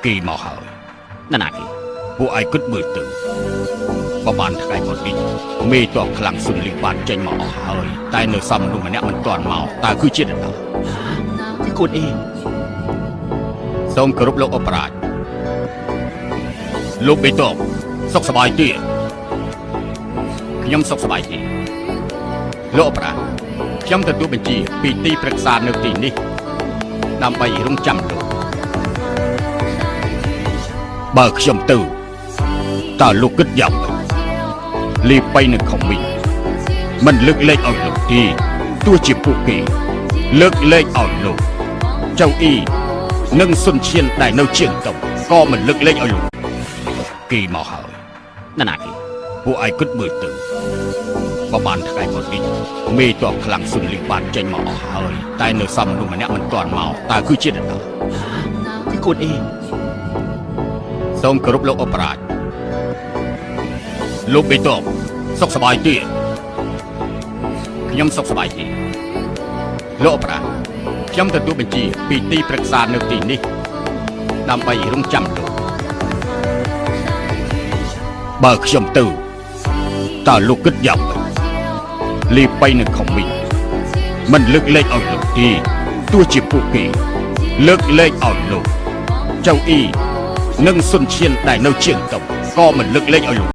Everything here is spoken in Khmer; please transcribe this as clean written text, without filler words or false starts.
គេមកហើយណាគេពួកឯងគិតមើលទៅបបានថ្ងៃមុននេះមេតបខ្លាំងសុនលីបានចេញមកអស់ហើយតែនៅសំមនុស្សម្នាក់មិនទាន់មកតើគឺជានរណាគឺខ្លួនអ៊ីសូមគោរពលោកអបរាជលោកមេតបសុខសប្បាយទេខ្ញុំសុខសប្បាយទេលោកអបរាជខ្ញុំទទួលបញ្ជាពីទីប្រឹក្សានៅទីនេះដើម្បីរងចាំលោកបើខ្ញុំទៅតើលោកគិតយ៉ាងម៉េចលីបៃនឹងខំមីមិនលើកលែងឲ្យលោកទេទោះជាពួកគេលើកលែងឲ្យលោកចៅអ៊ីនិងសុនឈៀនដែលនៅជាងតុងក៏មិនលើកលែងឲ្យលោកគេមកហើយណាគេពួកឯងគិតមើលទៅបបានថ្ងៃមុននេះមេតបខ្លាំងសុនលីបានចេញមកអស់ហើយតែនៅសំមនុស្សម្នាក់មិនទាន់មកតើគឺជានរណាគឺខ្លួនអ៊ីសូមគោរពលោកអបរាជលោកមេតបសុខសប្បាយទេខ្ញុំសុខសប្បាយទេលោកអបរាជខ្ញុំទទួលបញ្ជាពីទីប្រឹក្សានៅទីនេះដើម្បីរងចាំលោកបើខ្ញុំទៅតើលោកគិតយ៉ាងម៉េចលីបៃនឹងខំមីមិនលើកលែងឲ្យលោកទេទោះជាពួកគេលើកលែងឲ្យលោកចៅអ៊ីនិងសុនឈៀនដែលនៅជាងតុងក៏មិនលើកលែងឲ្យលោក